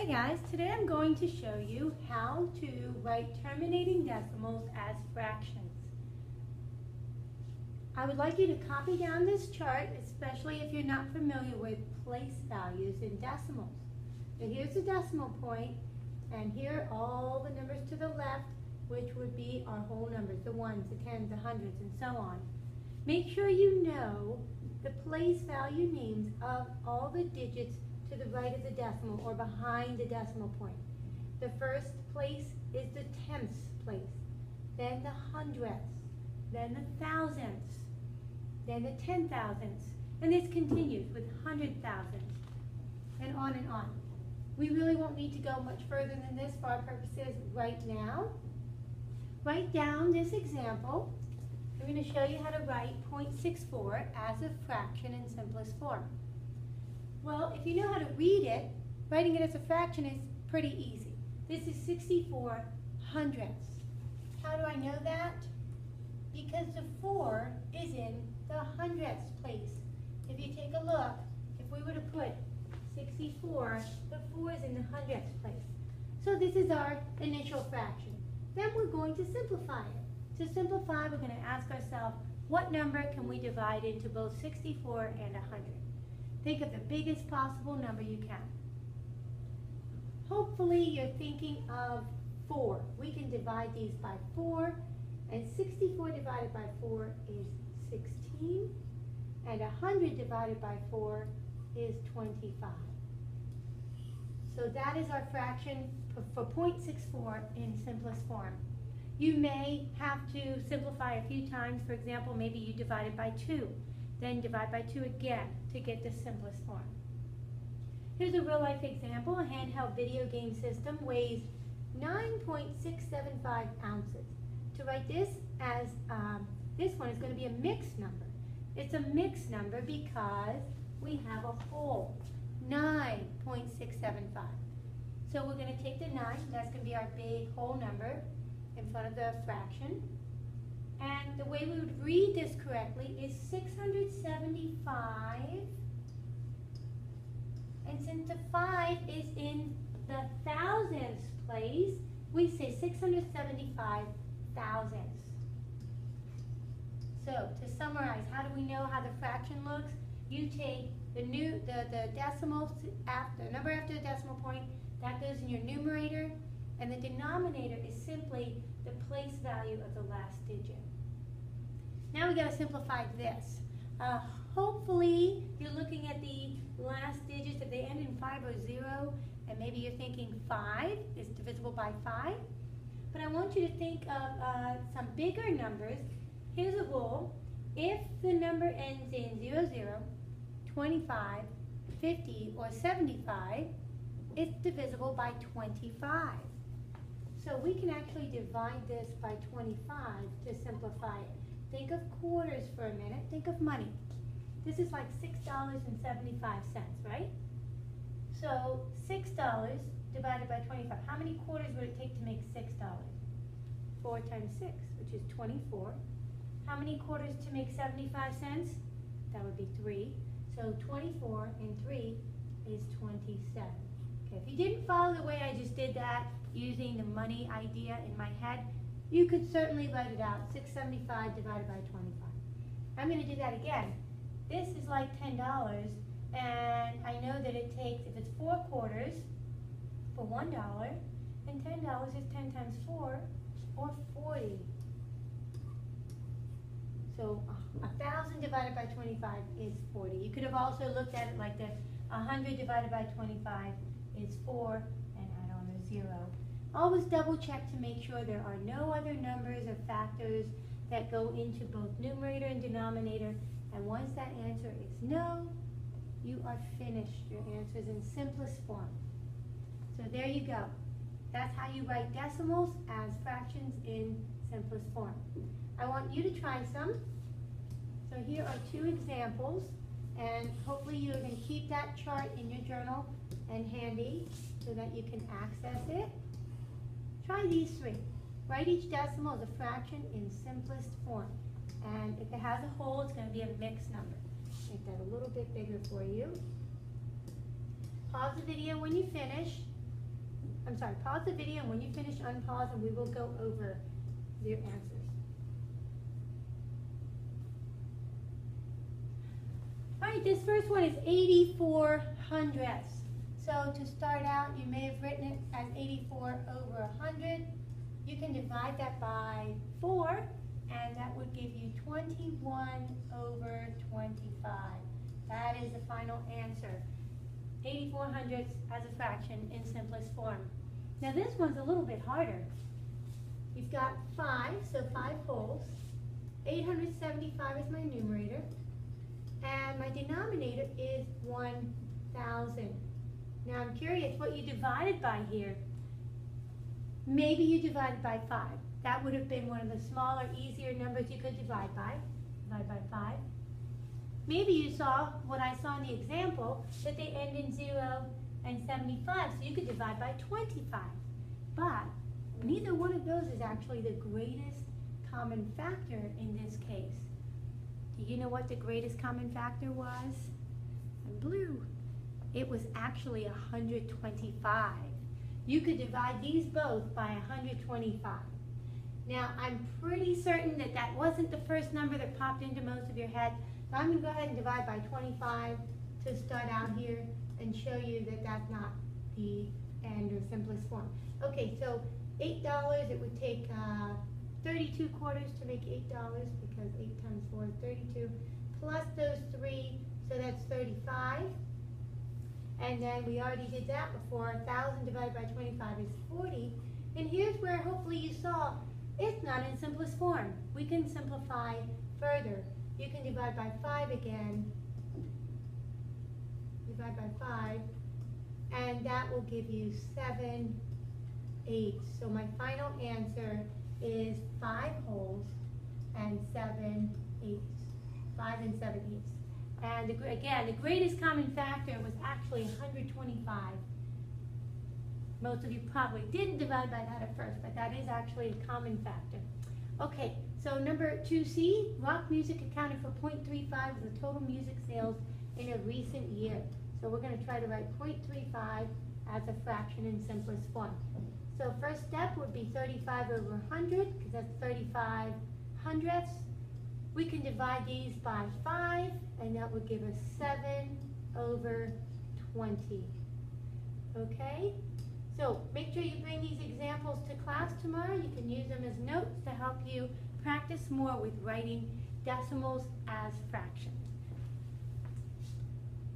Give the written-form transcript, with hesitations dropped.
Hey guys, today I'm going to show you how to write terminating decimals as fractions. I would like you to copy down this chart, especially if you're not familiar with place values in decimals. So here's the decimal point, and here are all the numbers to the left, which would be our whole numbers, the ones, the tens, the hundreds, and so on. Make sure you know the place value names of all the digits to the right of the decimal or behind the decimal point. The first place is the tenths place, then the hundredths, then the thousandths, then the 10,000ths, and this continues with 100,000ths, and on and on. We really won't need to go much further than this for our purposes right now. Write down this example. I'm going to show you how to write 0.64 as a fraction in simplest form. Well, if you know how to read it, writing it as a fraction is pretty easy. This is 64 hundredths. How do I know that? Because the 4 is in the hundredths place. If you take a look, if we were to put 64, the 4 is in the hundredths place. So this is our initial fraction. Then we're going to simplify it. To simplify, we're going to ask ourselves, what number can we divide into both 64 and 100? Think of the biggest possible number you can. Hopefully you're thinking of 4. We can divide these by 4, and 64 divided by 4 is 16, and 100 divided by 4 is 25. So that is our fraction for 0.64 in simplest form. You may have to simplify a few times. For example, maybe you divide it by 2. Then divide by 2 again to get the simplest form. Here's a real-life example. A handheld video game system weighs 9.675 ounces. To write this as, this one is going to be a mixed number. It's a mixed number because we have a whole, 9.675. So we're going to take the 9, that's going to be our big whole number in front of the fraction. And the way we would read this correctly is 675, and since the 5 is in the thousandths place, we say 675 thousandths. So to summarize, how do we know how the fraction looks? You take the decimal, the number after the decimal point, that goes in your numerator, and the denominator is simply the place value of the last digit. Now we got to simplify this. Hopefully you're looking at the last digits. If they end in 5 or 0, and maybe you're thinking 5 is divisible by 5. But I want you to think of some bigger numbers. Here's a rule. If the number ends in 00, 25, 50, or 75, it's divisible by 25. So we can actually divide this by 25 to simplify it. Think of quarters for a minute. Think of money. This is like $6.75, right? So $6 divided by 25. How many quarters would it take to make $6? 4 times 6, which is 24. How many quarters to make 75 cents? That would be 3. So 24 and 3 is 27. Okay, if you didn't follow the way I just did that, using the money idea in my head, you could certainly write it out, 675 divided by 25. I'm going to do that again. This is like $10, and I know that it takes, if it's 4 quarters for $1, and $10 is 10 times 4, or 40. So 1,000 divided by 25 is 40. You could have also looked at it like this. 100 divided by 25 is 4, and add on a 0. Always double check to make sure there are no other numbers or factors that go into both numerator and denominator. And once that answer is no, you are finished. Your answer is in simplest form. So there you go. That's how you write decimals as fractions in simplest form. I want you to try some. So here are 2 examples, and hopefully you're going to keep that chart in your journal and handy so that you can access it. Try these 3. Write each decimal as a fraction in simplest form. And if it has a whole, it's going to be a mixed number. Make that a little bit bigger for you. Pause the video when you finish. I'm sorry, pause the video, and when you finish, unpause, and we will go over your answers. All right, this first one is 84 hundredths. So to start out, you may have written it as 84 over 100. You can divide that by 4, and that would give you 21 over 25. That is the final answer. 84 hundredths as a fraction in simplest form. Now this one's a little bit harder. You've got 5, so 5 wholes. 875 is my numerator. And my denominator is 1,000. Now I'm curious what you divided by here. Maybe you divided by 5. That would have been one of the smaller, easier numbers you could divide by. Divide by 5. Maybe you saw what I saw in the example, that they end in 0 and 75, so you could divide by 25. But neither one of those is actually the greatest common factor in this case. Do you know what the greatest common factor was? In blue. It was actually 125. You could divide these both by 125. Now, I'm pretty certain that that wasn't the first number that popped into most of your head. So I'm going to go ahead and divide by 25 to start out here and show you that that's not the end or simplest form. Okay, so $8, it would take 32 quarters to make $8 because 8 times 4 is 32. Plus those 3, so that's 35. And then we already did that before. 1,000 divided by 25 is 40. And here's where hopefully you saw it's not in simplest form. We can simplify further. You can divide by 5 again. Divide by 5. And that will give you 7/8. So my final answer is 5 wholes and 7/8. 5 and 7/8. And again, the greatest common factor was actually 125. Most of you probably didn't divide by that at first, but that is actually a common factor. Okay, so number 2C, rock music accounted for 0.35 of the total music sales in a recent year. So we're going to try to write 0.35 as a fraction in simplest form. So first step would be 35 over 100, because that's 35 hundredths. We can divide these by 5, and that would give us 7 over 20. Okay? So make sure you bring these examples to class tomorrow. You can use them as notes to help you practice more with writing decimals as fractions.